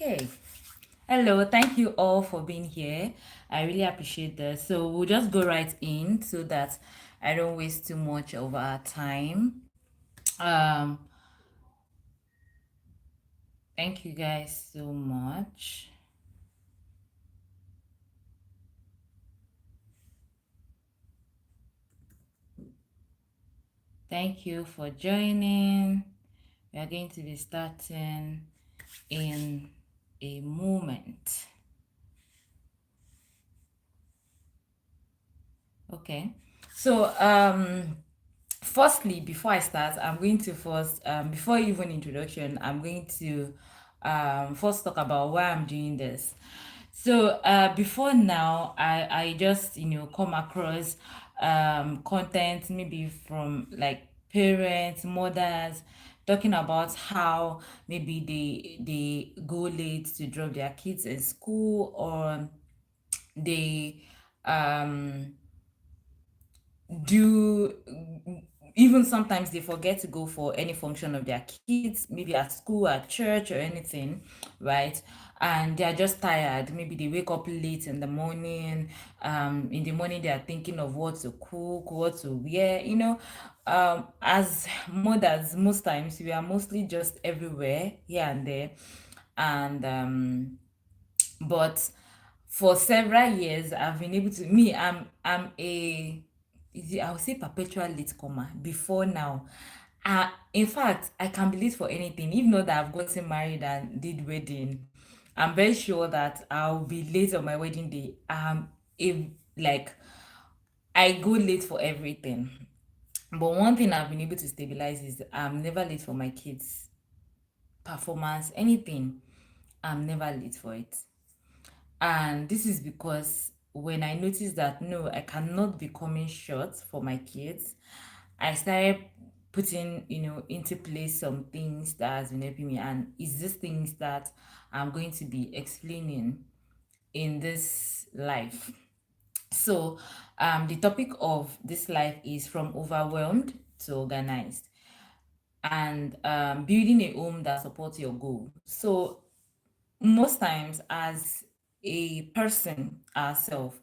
Okay. Hello, thank you all for being here. I really appreciate this. So we'll just go right in so that I don't waste too much of our time. Um, Thank you guys so much. Thank you for joining. We are going to be starting in a moment. Okay. So firstly, before I start, I'm going to first, before even introduction, I'm going to first talk about why I'm doing this. So before now, I just come across content maybe from like parents, mothers talking about how maybe they go late to drop their kids in school, or they um do even sometimes they forget to go for any function of their kids, maybe at school, at church, or anything, right? And they are just tired. Maybe they wake up late in the morning. In the morning they are thinking of what to cook, what to wear. As mothers, most times we are mostly just everywhere, here and there, and but for several years I've been able to me I'm a I would say perpetual latecomer before now. In fact, I can be late for anything. Even though that I've gotten married and did wedding, I'm very sure that I'll be late on my wedding day. If like I go late for everything. But one thing I've been able to stabilize is I'm never late for my kids' performance, anything. I'm never late for it. And this is because when I noticed that no, I cannot be coming short for my kids, I started putting, into place some things that has been helping me. And it's these things that I'm going to be explaining in this life. So the topic of this life is from overwhelmed to organized, and building a home that supports your goal. So most times as a person ourselves,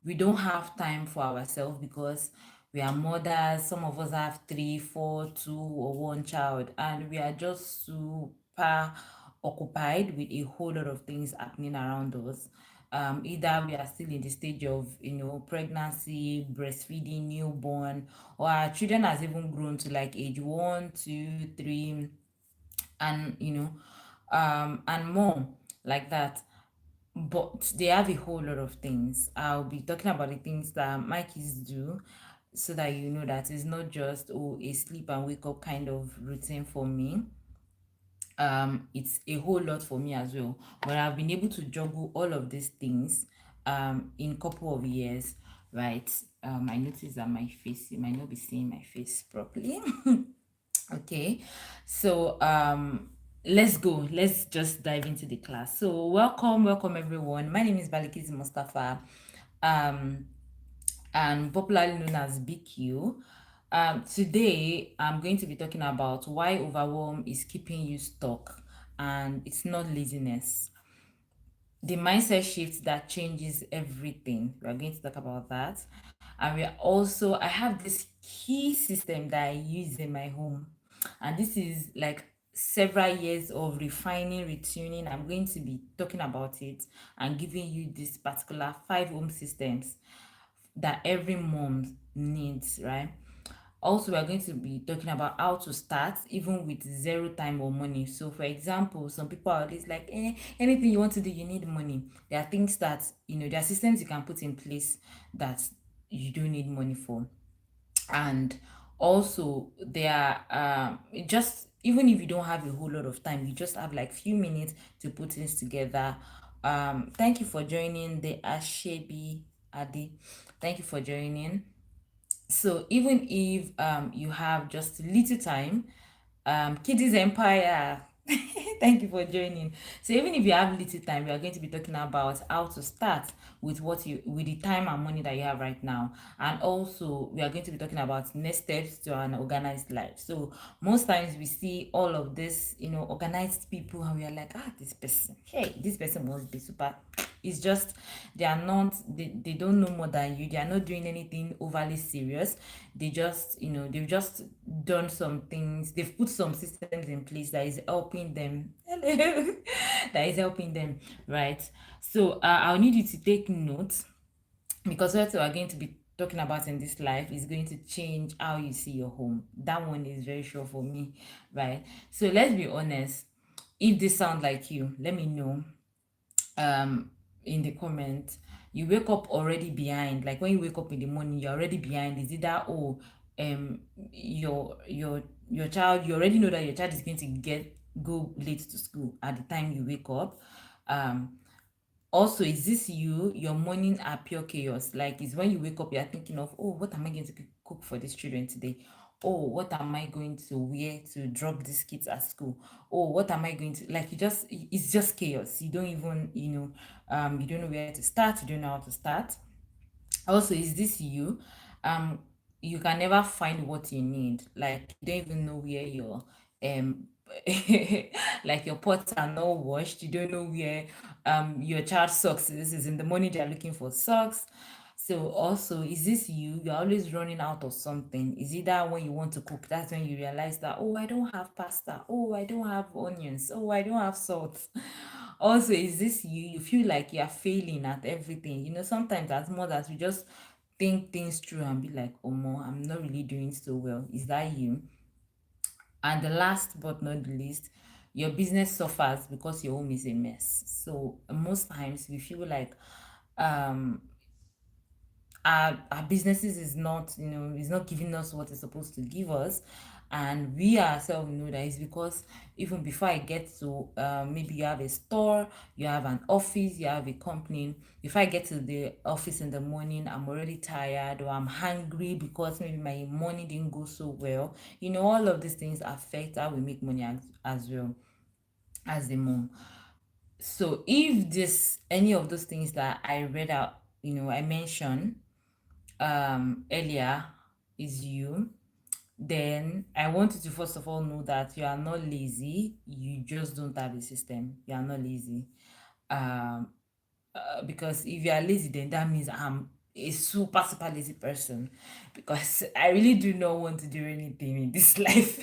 we don't have time for ourselves because we are mothers. Some of us have three, four, two, or one child, and we are just super occupied with a whole lot of things happening around us. Either we are still in the stage of pregnancy, breastfeeding, newborn, or our children has even grown to like age 1, 2, 3, and and more like that. But they have a whole lot of things. I'll be talking about the things that my kids do, so that you know that it's not just a sleep and wake up kind of routine for me. It's a whole lot for me as well, but I've been able to juggle all of these things in a couple of years, right? I noticed that my face, you might not be seeing my face properly. Okay, so let's go. Let's just dive into the class. So welcome everyone. My name is Balikiz Mustafa, um, and popularly known as BQ. Today I'm going to be talking about why overwhelm is keeping you stuck, and it's not laziness. The mindset shift that changes everything. We're going to talk about that. And I have this key system that I use in my home. And this is like several years of refining, retuning. I'm going to be talking about it and giving you this particular 5 home systems that every mom needs, right? Also, we are going to be talking about how to start even with zero time or money. So for example, some people are always like, anything you want to do, you need money. There are things that there are systems you can put in place that you don't need money for. And also there are just even if you don't have a whole lot of time, you just have like few minutes to put things together. Thank you for joining the Ashebi Adi. Thank you for joining. So even if you have just little time, Kiddies Empire, Thank you for joining. So even if you have little time, we are going to be talking about how to start with with the time and money that you have right now. And also we are going to be talking about next steps to an organized life. So most times we see all of this, organized people, and we are like, this person, hey, this person must be super. It's just they don't know more than you. They are not doing anything overly serious. They've just done some things. They've put some systems in place that is helping them. Hello. That is helping them, right? So I'll need you to take notes, because what we are going to be talking about in this life is going to change how you see your home. That one is very sure for me, right? So let's be honest. If this sounds like you, let me know um in the comment. You wake up already behind. Like when you wake up in the morning, you're already behind. Is it that, oh, um your child, you already know that your child is going to get go late to school at the time you wake up? Um also, is this your morning are pure chaos? Like, is when you wake up, you're thinking of, oh, what am I going to cook for these children today? Oh, what am I going to wear to drop these kids at school? Oh, what am I going to, like, it's just chaos. You don't even, you don't know where to start, you don't know how to start. Also, is this um you can never find what you need. Like, you don't even know where your um like your pots are not washed. You don't know where your child's socks is in the morning. They're looking for socks. So also, is this you're always running out of something? Is it that when you want to cook, that's when you realize that, oh, I don't have pasta, oh, I don't have onions, oh, I don't have salt. Also, is this you feel like you're failing at everything? Sometimes as mothers, we just think things through and be like, oh, mo, I'm not really doing so well. Is that you? And the last but not the least, your business suffers because your home is a mess. So most times we feel like um our businesses is not giving us what it's supposed to give us, and we ourselves know that it's because even before I get to, maybe you have a store, you have an office, you have a company. If I get to the office in the morning, I'm already tired, or I'm hungry because maybe my morning didn't go so well. All of these things affect how we make money as well as the mom. So if this any of those things that I read out, I mentioned earlier, is you, then I want you to first of all know that you are not lazy. You just don't have a system. You are not lazy. Um, because if you are lazy, then that means I'm a super lazy person, because I really do not want to do anything in this life.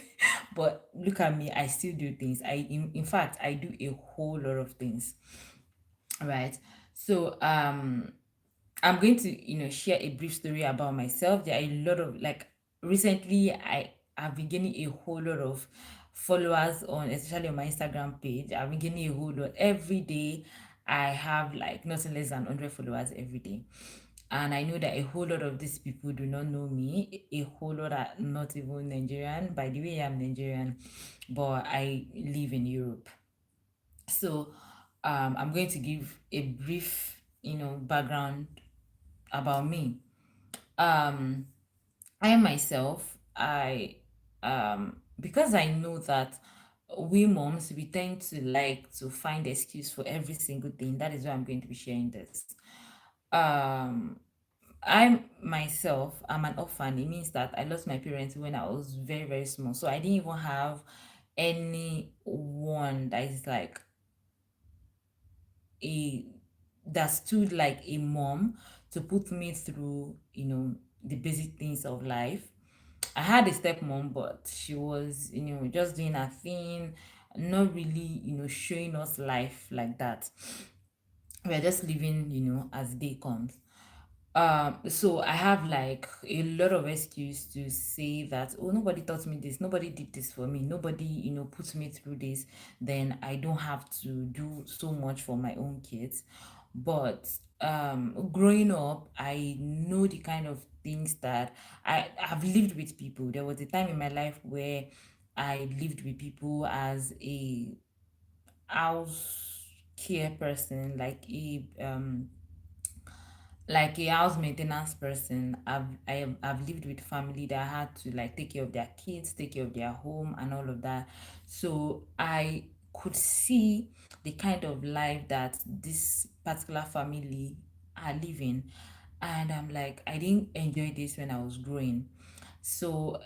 But look at me, I still do things. In fact, I do a whole lot of things, right? So I'm going to, share a brief story about myself. There are a lot of, like, recently have been gaining a whole lot of followers on, especially on my Instagram page. I've been gaining a whole lot every day. I have like nothing less than 100 followers every day. And I know that a whole lot of these people do not know me. A whole lot are not even Nigerian. By the way, I'm Nigerian, but I live in Europe. So I'm going to give a brief, background about me. um I myself, because I know that we moms, we tend to like to find excuse for every single thing. That is why I'm going to be sharing this. um I'm an orphan. It means that I lost my parents when I was very small, so I didn't even have anyone that is like a that stood like a mom to put me through, the basic things of life. I had a stepmom, but she was, just doing her thing, not really, showing us life like that. We're just living, as day comes. So I have like a lot of excuse to say that, oh, nobody taught me this, nobody did this for me, nobody, put me through this, then I don't have to do so much for my own kids. But growing up, I know the kind of things that I have lived with people. There was a time in my life where I lived with people as a house care person, like a house maintenance person. I've lived with family that had to like take care of their kids, take care of their home and all of that. So I could see the kind of life that this particular family are living. And I'm like, I didn't enjoy this when I was growing. So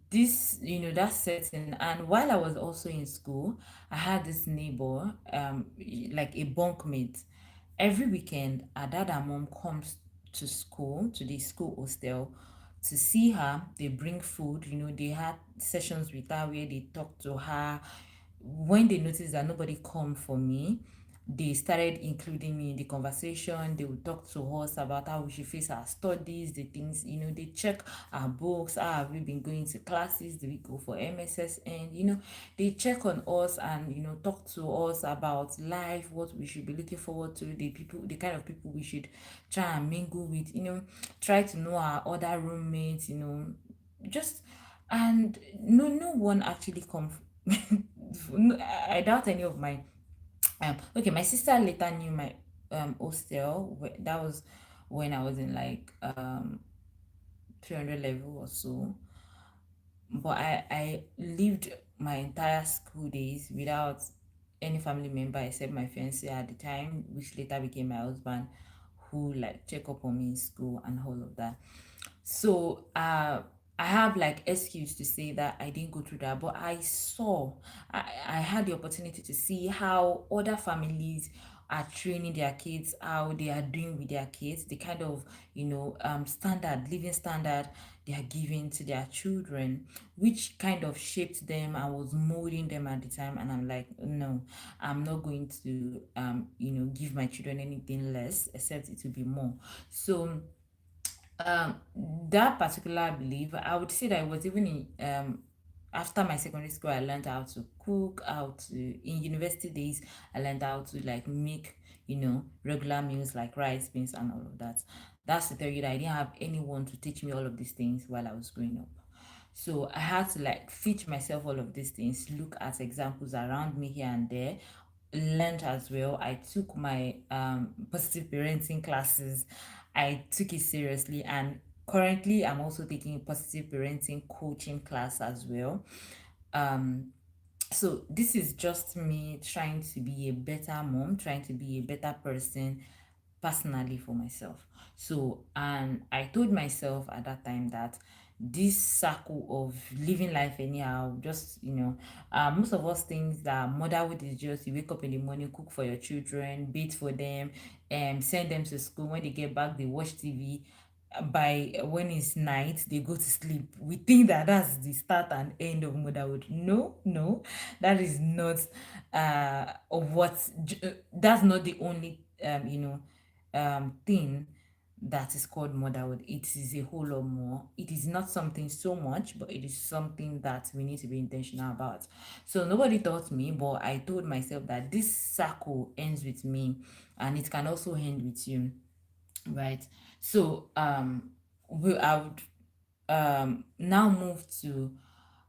this, that setting. And while I was also in school, I had this neighbor, like a bunkmate. Every weekend, our dad and mom comes to school, to the school hostel, to see her. They bring food. They had sessions with her where they talk to her. When they noticed that nobody come for me, they started including me in the conversation. They would talk to us about how we should face our studies, the things, they check our books. How have we been going to classes? Do we go for MSS? And they check on us and talk to us about life, what we should be looking forward to, the kind of people we should try and mingle with, try to know our other roommates, just. And no one actually come. No, I doubt any of my okay, my sister later knew my hostel. That was when I was in like 300 level or so. But I lived my entire school days without any family member except my fiance at the time, which later became my husband, who like check up on me in school and all of that. So I have like excuse to say that I didn't go through that, but I had the opportunity to see how other families are training their kids, how they are doing with their kids, the kind of standard, living standard they are giving to their children, which kind of shaped them and was molding them at the time. And I'm like, no, I'm not going to give my children anything less, except it will be more. So um that particular belief, I would say that it was even in after my secondary school. I learned how to cook, how to in university days I learned how to like make regular meals like rice, beans, and all of that. That's to tell you that I didn't have anyone to teach me all of these things while I was growing up. So I had to like teach myself all of these things, look at examples around me here and there, learned as well. I took my positive parenting classes. I took it seriously, and currently I'm also taking a positive parenting coaching class as well. Um so this is just me trying to be a better mom, trying to be a better person personally for myself. So, and I told myself at that time that this circle of living life anyhow, just most of us think that motherhood is just you wake up in the morning, cook for your children, bathe for them, and send them to school. When they get back, they watch TV. By when it's night, they go to sleep. We think that that's the start and end of motherhood. No, no, that is not of what. That's not the only thing that is called motherhood. It is a whole lot more. It is not something so much, but it is something that we need to be intentional about. So nobody taught me, but I told myself that this circle ends with me, and it can also end with you, right? So I would now move to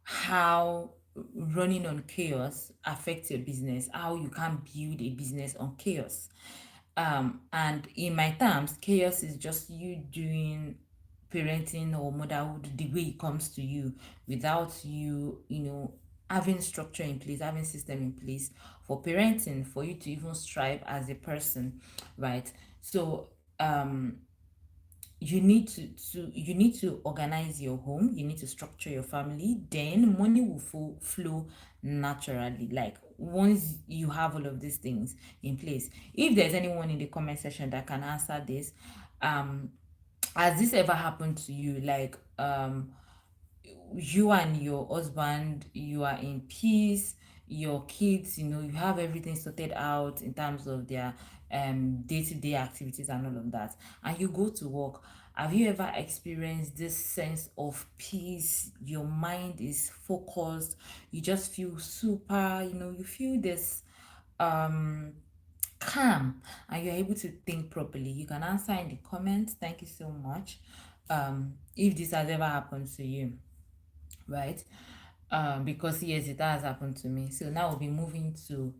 how running on chaos affects your business, how you can build a business on chaos. And in my terms, chaos is just you doing parenting or motherhood the way it comes to you, without you, having structure in place, having system in place for parenting, for you to even strive as a person, right? So you need to organize your home, you need to structure your family, then money will flow naturally, like once you have all of these things in place. If there's anyone in the comment section that can answer this, um has this ever happened to you, like you and your husband, you are in peace, your kids, you have everything sorted out in terms of their day-to-day activities and all of that, and you go to work. Have you ever experienced this sense of peace? Your mind is focused, you just feel super, you feel this um calm, and you're able to think properly. You can answer in the comments. Thank you so much if this has ever happened to you, right? Because yes, it has happened to me. So now we'll be moving to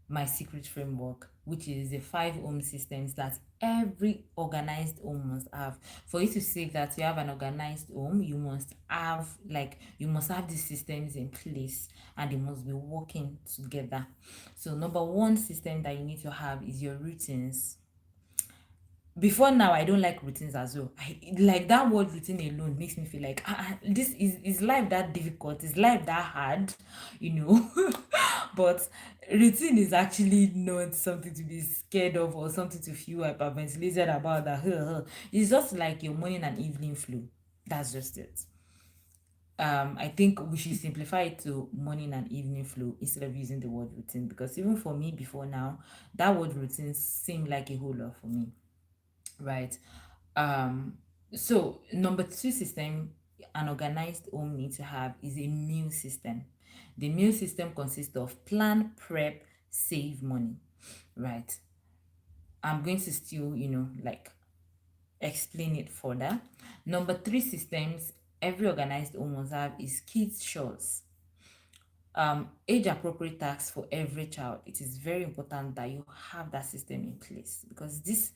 my secret framework. which is the five home systems that every organized home must have. For you to say that you have an organized home, you must have these systems in place and they must be working together. So number one system that you need to have is your routines. Before now, I don't like routines as well. Like that word routine alone makes me feel like this is life that difficult, is life that hard, you know. But routine is actually not something to be scared of or something to feel hyperventilated about. That it's just like your morning and evening flow. That's just it. I think we should simplify it to morning and evening flow instead of using the word routine, because even for me before now, that word routine seemed like a whole lot for me, right? Um, so number two system an organized home needs to have is a meal system. The meal system consists of plan, prep, save money, right? I'm going to still, like explain it further. Number three systems every organized home must have is kids chores. Age appropriate tasks for every child. It is very important that you have that system in place, because this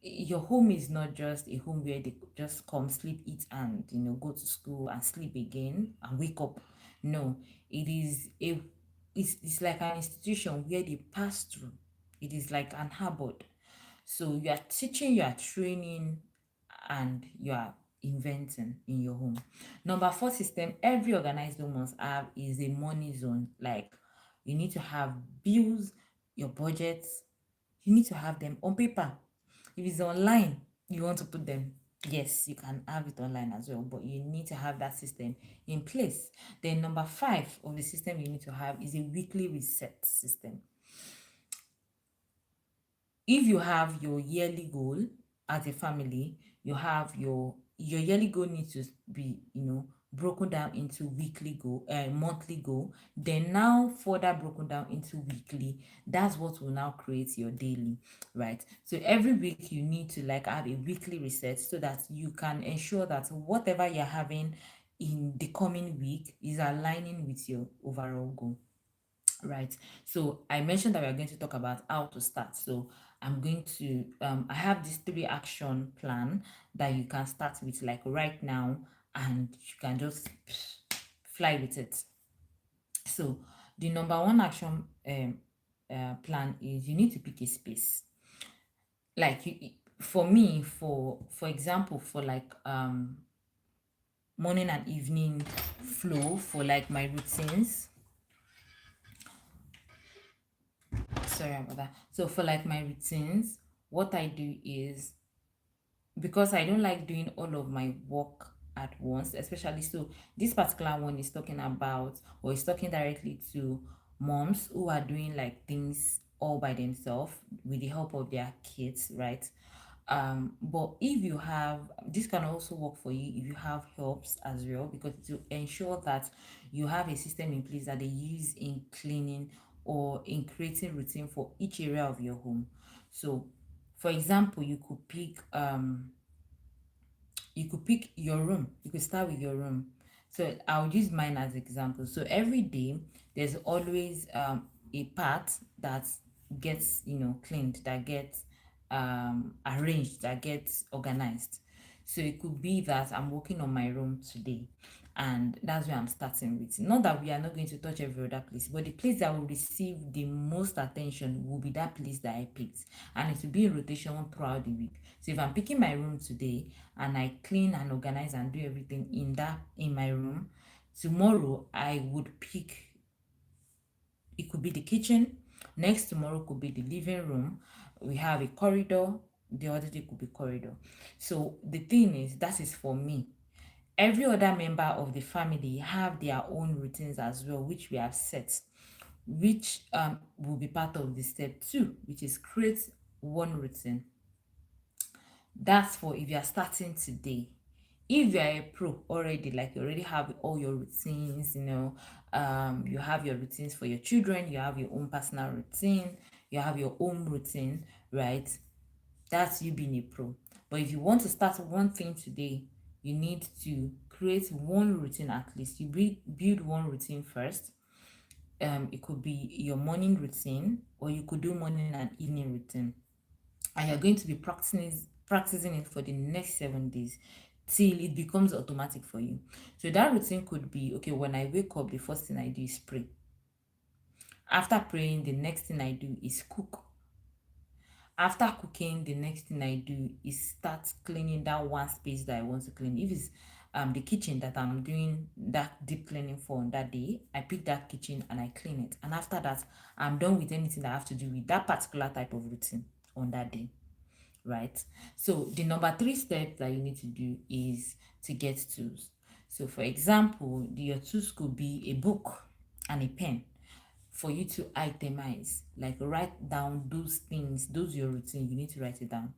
your home is not just a home where they just come, sleep, eat, and go to school and sleep again and wake up. No, it is it's like an institution where they pass through. It is like an habit. So you are teaching, you are training, and you are inventing in your home. Number four system every organized home must have is a money zone. Like, you need to have bills, your budgets, you need to have them on paper. If it's online, you want to put them, yes, you can have it online as well, but you need to have that system in place. Then number five of the system you need to have is a weekly reset system. If you have your yearly goal as a family, you have your yearly goal needs to be broken down into weekly goal, monthly goal, then now further broken down into weekly. That's what will now create your daily, right? So every week you need to like have a weekly reset so that you can ensure that whatever you're having in the coming week is aligning with your overall goal. Right. So I mentioned that we are going to talk about how to start. So I have this three action plan that you can start with like right now, and you can just fly with it. So the number one action plan is you need to pick a space. Like for me, for example, for like morning and evening flow for like my routines. Sorry about that. So for like my routines, what I do is, because I don't like doing all of my work at once, especially so this particular one is talking about, or is talking directly to moms who are doing like things all by themselves with the help of their kids, right? But if you have, this can also work for you if you have helps as well, because to ensure that you have a system in place that they use in cleaning or in creating routine for each area of your home. So for example, you could pick your room. You could start with your room. So I'll use mine as example. So every day there's always a part that gets cleaned, that gets arranged, that gets organized. So it could be that I'm working on my room today, and that's where I'm starting with. Not that we are not going to touch every other place, but the place that will receive the most attention will be that place that I picked, and it will be in rotation throughout the week. So if I'm picking my room today and I clean and organize and do everything in my room, tomorrow I would pick, it could be the kitchen, next tomorrow could be the living room, we have a corridor, the other day could be corridor. So the thing is, that is for me. Every other member of the family have their own routines as well, which we have set, which will be part of the step two, which is create one routine. That's for if you are starting today. If you are a pro already, like you already have all your routines, you have your routines for your children, you have your own personal routine, you have your own routine, right? That's you being a pro. But if you want to start one thing today, you need to create one routine at least. You build one routine first, it could be your morning routine, or you could do morning and evening routine, and you're going to be practicing it for the next 7 days till it becomes automatic for you. So that routine could be, okay, when I wake up, the first thing I do is pray. After praying, the next thing I do is cook. After cooking, the next thing I do is start cleaning that one space that I want to clean. If it's the kitchen that I'm doing that deep cleaning for on that day, I pick that kitchen and I clean it. And after that, I'm done with anything that I have to do with that particular type of routine on that day, right? So the number three step that you need to do is to get tools. So for example, your tools could be a book and a pen for you to itemize, like write down those things, those your routine, you need to write it down.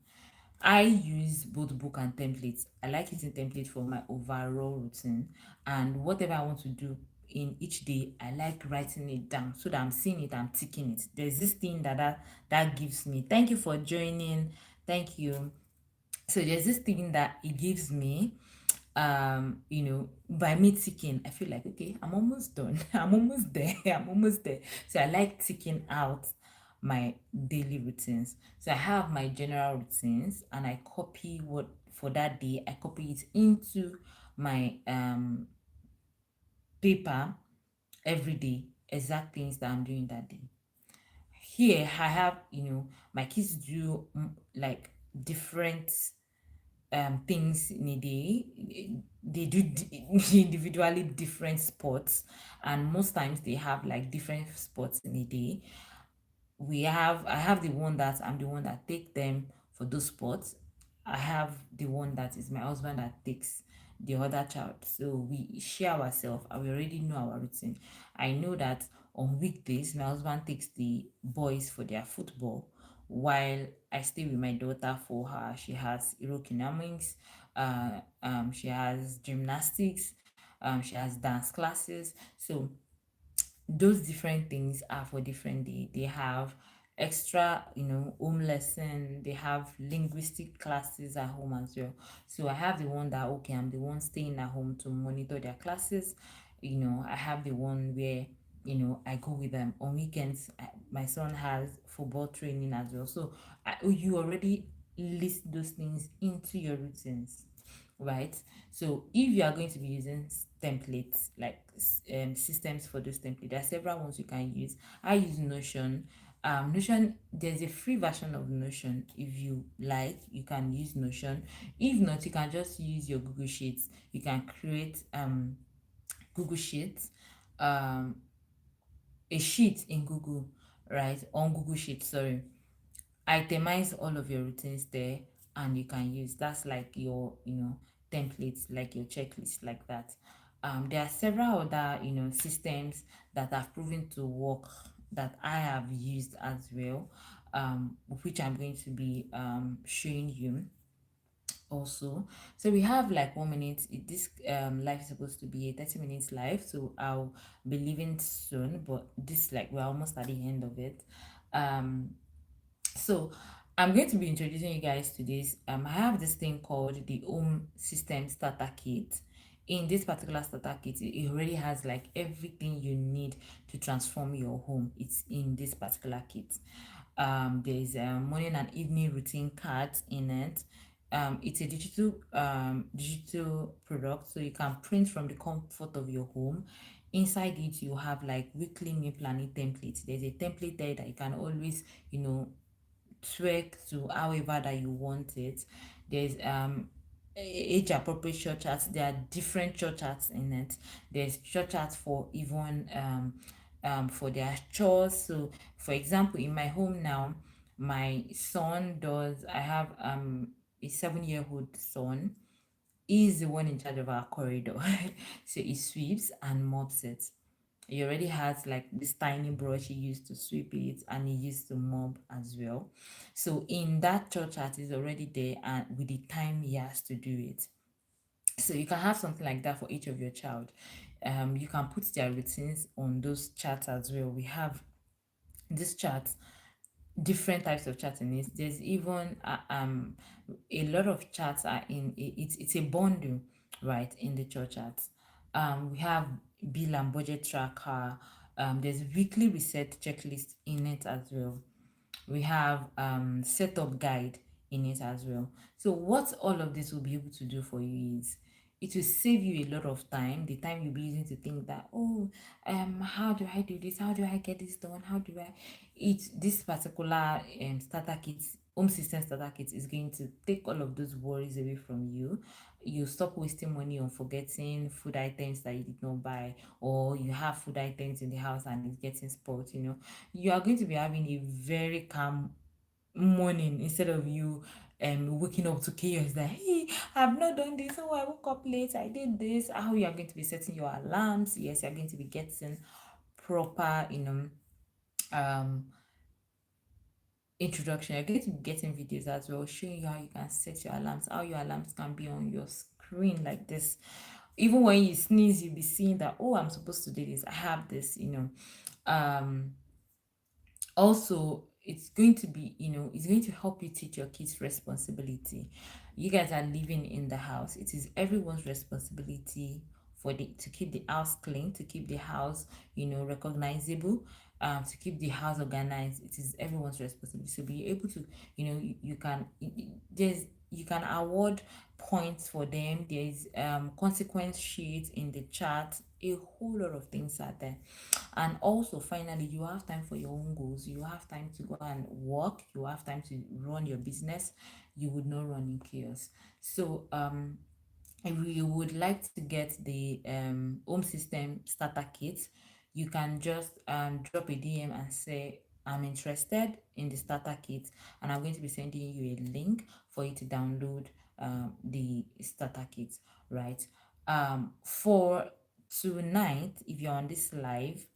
I use both book and templates. I like using template for my overall routine, and whatever I want to do in each day, I like writing it down so that I'm seeing it, I'm ticking it. There's this thing that gives me. Thank you for joining. Thank you. So there's this thing that it gives me, by me ticking, I feel like, okay, I'm almost done. I'm almost there. I'm almost there. So I like ticking out my daily routines. So I have my general routines, and I copy what for that day, I copy it into my paper every day, exact things that I'm doing that day. Here I have, my kids do like different things in a day. They do individually different sports, and most times they have like different sports in a day. I have the one that I'm the one that take them for those sports. I have the one that is my husband that takes the other child. So we share ourselves, and we already know our routine. I know that on weekdays my husband takes the boys for their football, while I stay with my daughter for her. She has aerokinamics, she has gymnastics, she has dance classes. So those different things are for different day. They have extra, home lesson. They have linguistic classes at home as well. So I have the one that, okay, I'm the one staying at home to monitor their classes. I have the one where, I go with them on weekends. My son has football training as well. So you already list those things into your routines, right? So if you are going to be using templates, like systems for those templates, there are several ones you can use. I use Notion. Notion, there's a free version of Notion. If you like, you can use Notion. If not, you can just use your Google Sheets. You can create Google Sheets, um a sheet in Google, right? On Google Sheets, sorry, itemize all of your routines there, and you can use that's like your, templates, like your checklist, like that. There are several other, systems that have proven to work that I have used as well, which I'm going to be showing you also. So we have like 1 minute. This live is supposed to be a 30 minutes live, so I'll be leaving soon, but this, like, we're almost at the end of it. So I'm going to be introducing you guys to this. I have this thing called the Home System Starter Kit. In this particular starter kit, it already has like everything you need to transform your home. It's in this particular kit. There's a morning and evening routine cards in it. It's a digital product, so you can print from the comfort of your home. Inside it, you have like weekly meal planning templates. There's a template there that you can always, tweak to however that you want it. There's age appropriate short charts. There are different short charts in it. There's short charts for even for their chores. So for example, in my home now, my son does I have a 7-year-old son. He's the one in charge of our corridor. So he sweeps and mops it. He already has like this tiny brush he used to sweep it, and he used to mop as well. So in that chart chart is already there, and with the time he has to do it. So you can have something like that for each of your child. You can put their routines on those charts as well. We have this chart, different types of charts in it. There's even a lot of charts are in it's a bundle, right, in the chart charts. We have bill and budget tracker, There's weekly reset checklist in it as well. We have setup guide in it as well. So what all of this will be able to do for you is it will save you a lot of time, the time you'll be using to think that, oh, how do I do this, how do I get this done, how do I it this particular starter kit, home system starter kit, is going to take all of those worries away from you. You stop wasting money on forgetting food items that you did not buy, or you have food items in the house and it's getting spoiled. You are going to be having a very calm morning instead of you waking up to chaos that, hey, I've not done this, oh, I woke up late, I did this. How you are going to be setting your alarms? Yes, you're going to be getting proper um introduction. You're going to be getting videos as well showing you how you can set your alarms, how your alarms can be on your screen like this. Even when you sneeze, you'll be seeing that, oh, I'm supposed to do this, I have this. um Also, it's going to be, it's going to help you teach your kids responsibility. You guys are living in the house, it is everyone's responsibility to keep the house clean, to keep the house recognizable, to keep the house organized. It is everyone's responsibility. So be able to, you can there's you can award points for them. There's consequence sheets in the chat. A whole lot of things are there. And also, finally, you have time for your own goals. You have time to go and work. You have time to run your business. You would not run in chaos. So if you would like to get the home system starter kit, you can just drop a DM and say, I'm interested in the starter kit, and I'm going to be sending you a link for you to download the starter kit, right? For tonight, if you're on this live,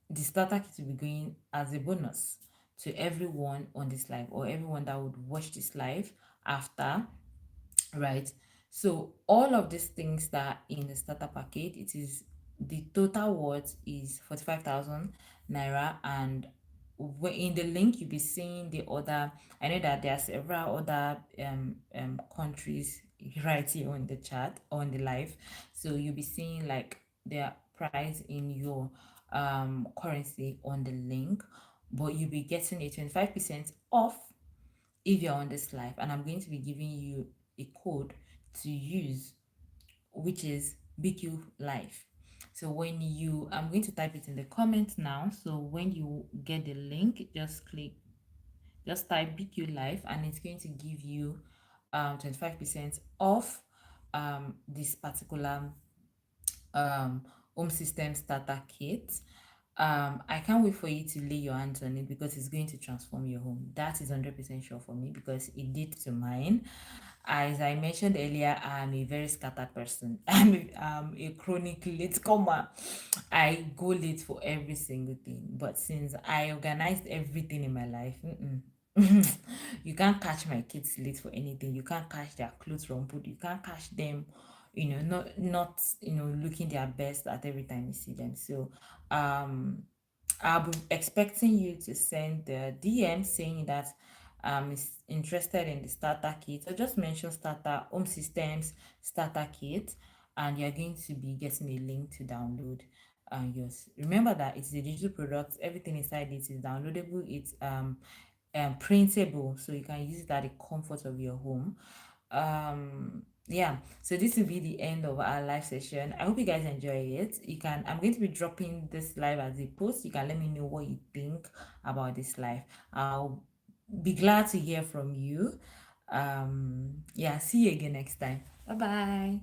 the starter kit will be going as a bonus to everyone on this live, or everyone that would watch this live after, right? So all of these things that are in the starter package, it is the total worth is 45,000 naira. And in the link you'll be seeing the other, I know that there are several other countries right here on the chat, on the live. So you'll be seeing like their price in your currency on the link, but you'll be getting a 25% off if you're on this live. And I'm going to be giving you a code to use, which is BQ Live. So I'm going to type it in the comments now. So when you get the link, just type BQ Live, and it's going to give you 25% off this particular um home system starter kit. I can't wait for you to lay your hands on it, because it's going to transform your home. That is 100% sure for me, because it did to mine. As I mentioned earlier, I'm a very scattered person. I'm a chronic late comer. I go late for every single thing. But since I organized everything in my life, you can't catch my kids late for anything. You can't catch their clothes rumpled. You can't catch them, not looking their best at every time you see them. So, um, I'll be expecting you to send the DM saying that is interested in the starter kit, or just mention starter home systems starter kit, and you're going to be getting a link to download yours. Remember that it's a digital product. Everything inside it is downloadable. It's printable, so you can use it at the comfort of your home. Yeah, so this will be the end of our live session. I hope you guys enjoy it. I'm going to be dropping this live as a post. You can let me know what you think about this live. I'll be glad to hear from you. Yeah, see you again next time. Bye bye.